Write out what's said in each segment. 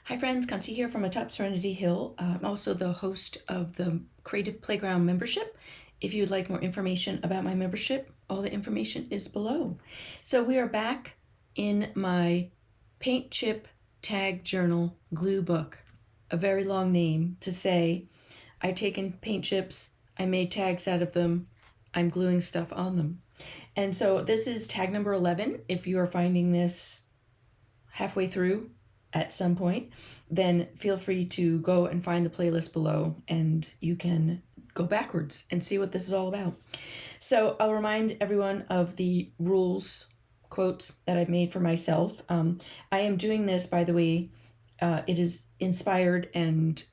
Hi friends, Kansi here from atop Serenity Hill. I'm also the host of the Creative Playground membership. If you'd like more information about my membership, all the information is below. So we are back in my Paint Chip Tag Journal glue book. A very long name to say I've taken paint chips, I made tags out of them, I'm gluing stuff on them. And so this is tag number 11. If you are finding this halfway through at some point, then feel free to go and find the playlist below and you can go backwards and see what this is all about. So I'll remind everyone of the rules quotes that I've made for myself. I am doing this, by the way, it is inspired and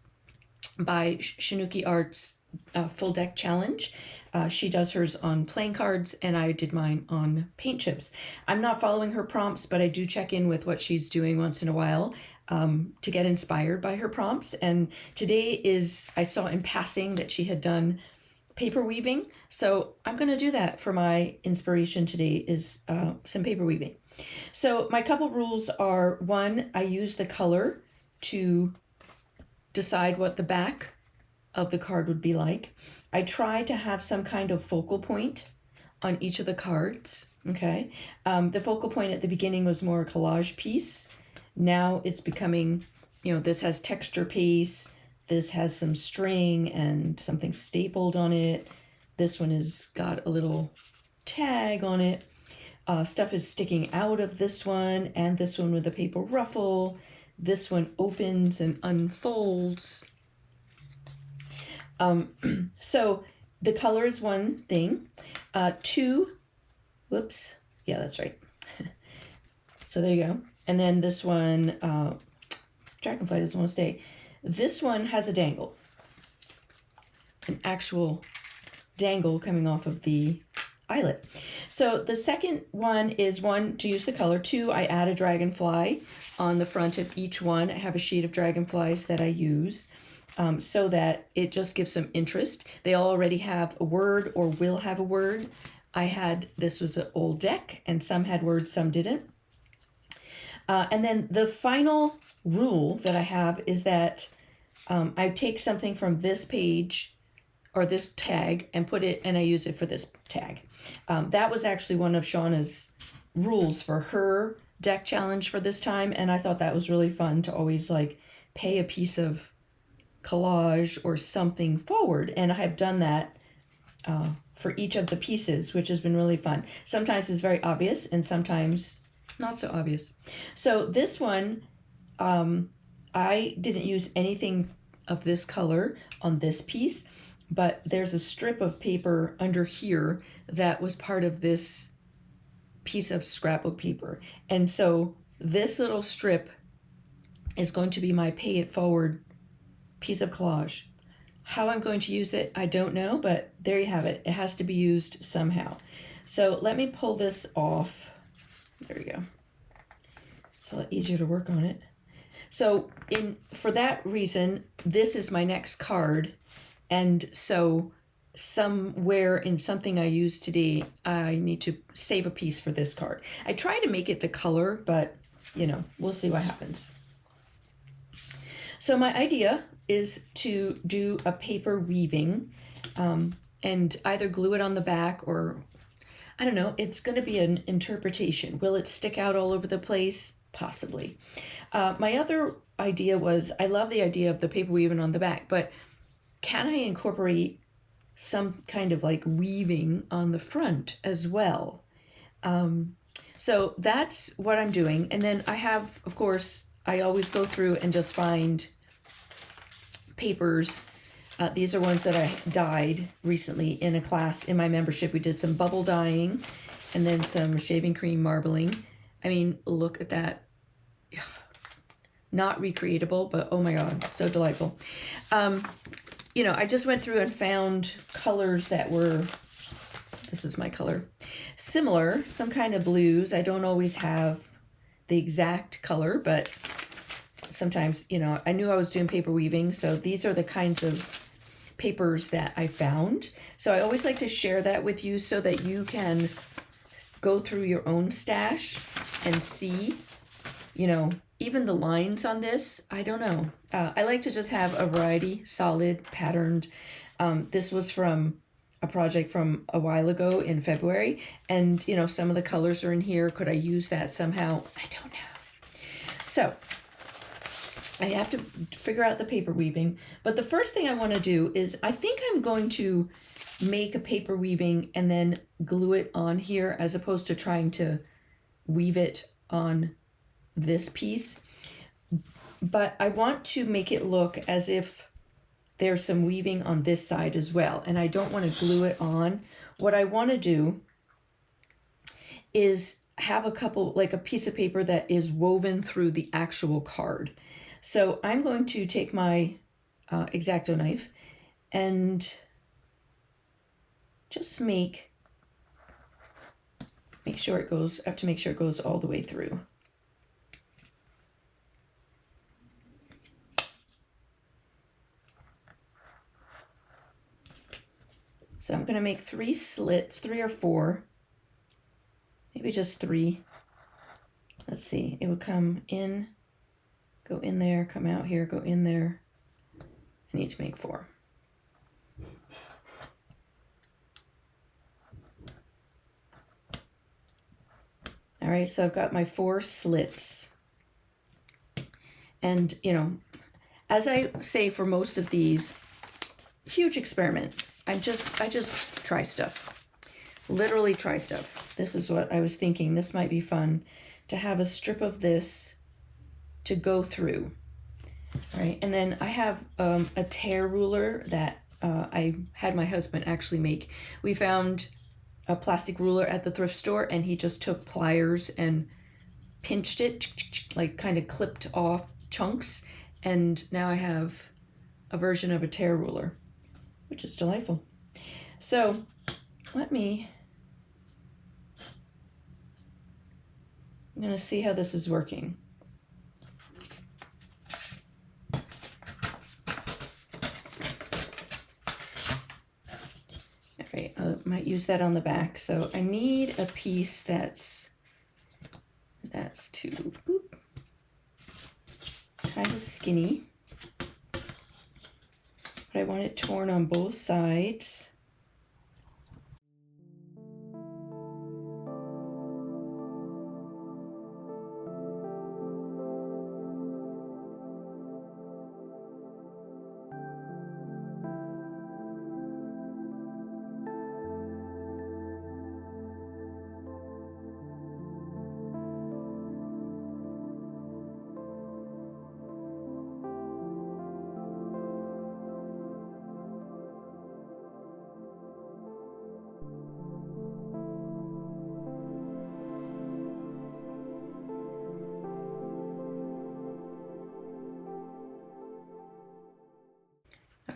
by Shinuki Art's full deck challenge. She does hers on playing cards and I did mine on paint chips. I'm not following her prompts, but I do check in with what she's doing once in a while to get inspired by her prompts. And today I saw in passing that she had done paper weaving. So I'm going to do that for my inspiration today is some paper weaving. So my couple rules are, one, I use the color to decide what the back of the card would be like. I try to have some kind of focal point on each of the cards, okay? The focal point at the beginning was more a collage piece. Now it's becoming, this has texture paste, this has some string and something stapled on it. This one has got a little tag on it. Stuff is sticking out of this one and this one with a paper ruffle. This one opens and unfolds. So the color is one thing. Two, whoops, yeah, that's right. So there you go. And then this one, Dragonfly doesn't want to stay. This one has a dangle, an actual dangle coming off of the eyelet. So the second one is, one, to use the color. Two, I add a dragonfly on the front of each one. I have a sheet of dragonflies that I use. So that it just gives some interest. They already have a word or will have a word. This was an old deck and some had words, some didn't. And then the final rule that I have is that I take something from this page or this tag and I use it for this tag. That was actually one of Shauna's rules for her deck challenge for this time. And I thought that was really fun to always pay a piece of collage or something forward, and I have done that for each of the pieces, which has been really fun. Sometimes it's very obvious and sometimes not so obvious. So this one, I didn't use anything of this color on this piece, but there's a strip of paper under here that was part of this piece of scrapbook paper, and so this little strip is going to be my pay it forward piece of collage. How I'm going to use it, I don't know, but there you have it. It has to be used somehow. So let me pull this off. There we go. It's a lot easier to work on it. So for that reason, this is my next card. And so somewhere in something I use today, I need to save a piece for this card. I try to make it the color, but we'll see what happens. So my idea is to do a paper weaving and either glue it on the back or, I don't know, it's going to be an interpretation. Will it stick out all over the place? Possibly. My other idea was, I love the idea of the paper weaving on the back, but can I incorporate some kind of weaving on the front as well? So that's what I'm doing. And then I have, of course, I always go through and just find papers. These are ones that I dyed recently in a class in my membership. We did some bubble dyeing and then some shaving cream marbling. I mean, look at that. Not recreatable, but oh my God, so delightful. I just went through and found colors that were, this is my color, similar, some kind of blues. I don't always have the exact color, but sometimes, I knew I was doing paper weaving, so these are the kinds of papers that I found. So I always like to share that with you so that you can go through your own stash and see you know, even the lines on this, I don't know. I like to just have a variety, solid, patterned. This was from a project from a while ago in February, and you know, some of the colors are in here. Could I use that somehow? I don't know. So I have to figure out the paper weaving, but the first thing I want to do is I think I'm going to make a paper weaving and then glue it on here as opposed to trying to weave it on this piece. But I want to make it look as if there's some weaving on this side as well, and I don't want to glue it on. What I want to do is have a couple, like a piece of paper that is woven through the actual card. So I'm going to take my X-Acto knife and just make sure it goes, I have to make sure it goes all the way through. So I'm going to make 3 slits, 3 or 4, maybe just 3. Let's see, it would come in, go in there, come out here, go in there. I need to make 4. All right, so I've got my 4 slits. And, you know, as I say for most of these, huge experiment. I just try stuff. Literally try stuff. This is what I was thinking. This might be fun to have a strip of this to go through. All right, and then I have a tear ruler that I had my husband actually make. We found a plastic ruler at the thrift store, and he just took pliers and pinched it, like kind of clipped off chunks, and now I have a version of a tear ruler, which is delightful. So I'm gonna see how this is working. All right, I might use that on the back. So I need a piece that's too kind of skinny, but I want it torn on both sides.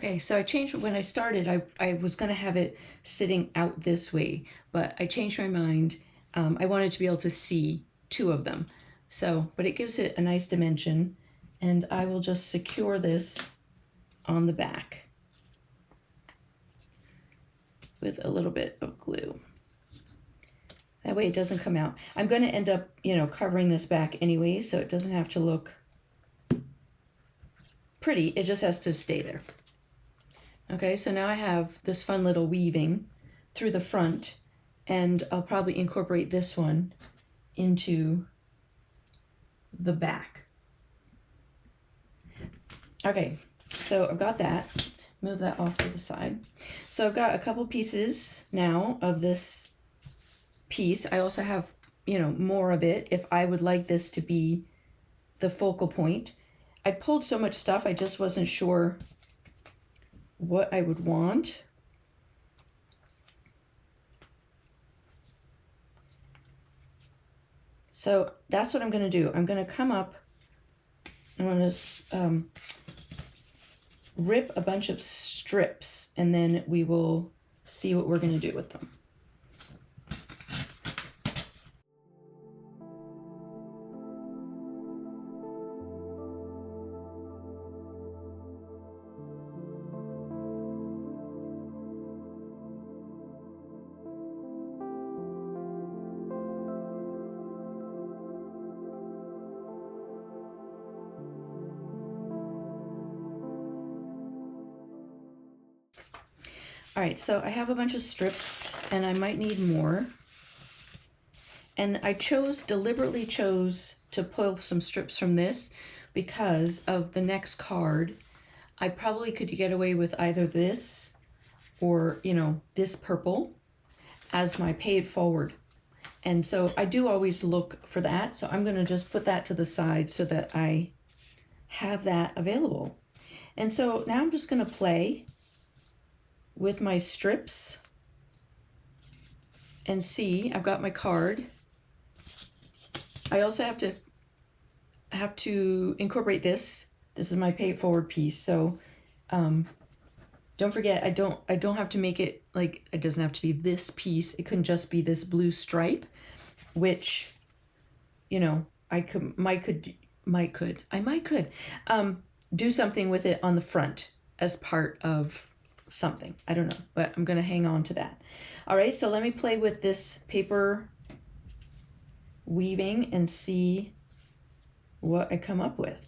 Okay, so I changed, when I started, I was gonna have it sitting out this way, but I changed my mind. I wanted to be able to see 2 of them. So, but it gives it a nice dimension, and I will just secure this on the back with a little bit of glue. That way it doesn't come out. I'm gonna end up, you know, covering this back anyway, so it doesn't have to look pretty, it just has to stay there. Okay, so now I have this fun little weaving through the front, and I'll probably incorporate this one into the back. Okay, so I've got that. Move that off to the side. So I've got a couple pieces now of this piece. I also have, you know, more of it if I would like this to be the focal point. I pulled so much stuff, I just wasn't sure what I would want. So that's what I'm going to do. I'm going to come up, I'm going to rip a bunch of strips, and then we will see what we're going to do with them. All right, so I have a bunch of strips and I might need more. And I deliberately chose to pull some strips from this because of the next card. I probably could get away with either this or, you know, this purple as my pay it forward. And so I do always look for that. So I'm gonna just put that to the side so that I have that available. And so now I'm just gonna play with my strips and see, I've got my card. I also have to incorporate this. This is my pay it forward piece. So don't forget, I don't have to make it like, it doesn't have to be this piece. It couldn't just be this blue stripe, which, you know, I might could do something with it on the front as part of something. I don't know, but I'm gonna hang on to that. All right, so let me play with this paper weaving and see what I come up with.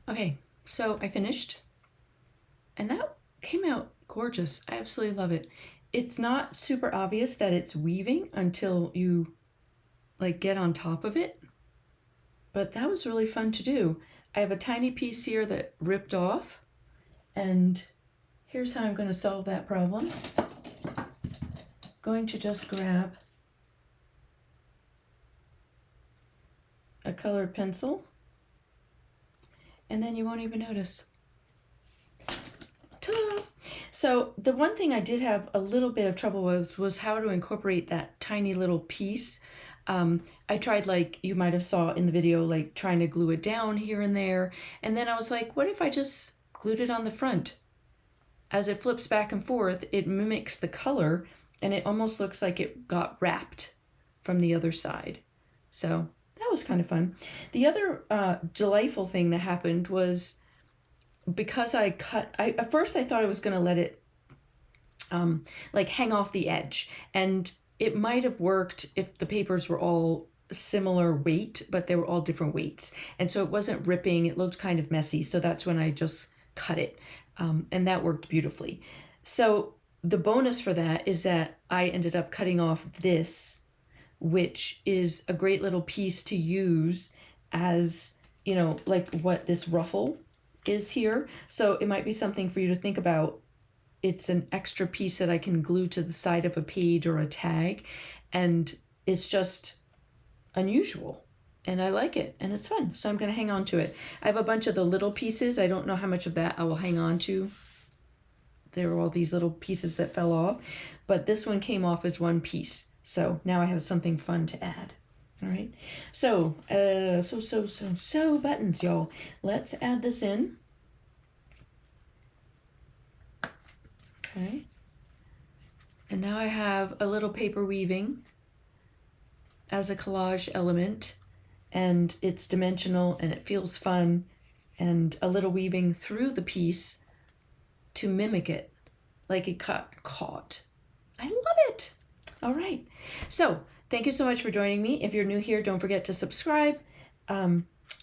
Okay, so I finished, and that came out gorgeous. I absolutely love it. It's not super obvious that it's weaving until you like get on top of it, but that was really fun to do. I have a tiny piece here that ripped off, and here's how I'm going to solve that problem. Going to just grab a colored pencil, and then you won't even notice. Ta-da! So the one thing I did have a little bit of trouble with was how to incorporate that tiny little piece. I tried, like you might have saw in the video, like trying to glue it down here and there, and then I was like, what if I just glued it on the front? As it flips back and forth, it mimics the color, and it almost looks like it got wrapped from the other side. So that was kind of fun. The other delightful thing that happened was, because I cut, at first I thought I was going to let it like hang off the edge, and it might have worked if the papers were all similar weight, but they were all different weights, and so it wasn't ripping. It looked kind of messy, so that's when I just cut it, and that worked beautifully. So the bonus for that is that I ended up cutting off this, which is a great little piece to use as, you know, like what this ruffle is here. So it might be something for you to think about. It's an extra piece that I can glue to the side of a page or a tag, and it's just unusual, and I like it, and it's fun, so I'm going to hang on to it. I have a bunch of the little pieces. I don't know how much of that I will hang on to. There are all these little pieces that fell off, but this one came off as one piece, so now I have something fun to add. All right, so buttons, y'all. Let's add this in. Okay, and now I have a little paper weaving as a collage element, and it's dimensional and it feels fun, and a little weaving through the piece to mimic it, like it caught. I love it. All right, so thank you so much for joining me. If you're new here, don't forget to subscribe.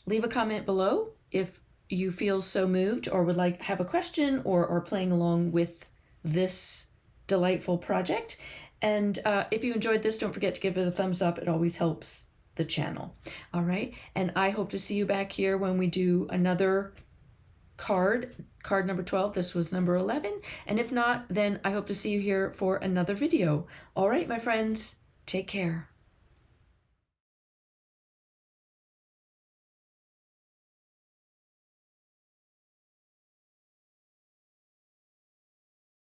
Leave a comment below if you feel so moved or would like have a question or playing along with this delightful project. And if you enjoyed this, don't forget to give it a thumbs up. It always helps the channel. All right, and I hope to see you back here when we do another card number 12. This was number 11, and if not, then I hope to see you here for another video. All right, my friends, take care.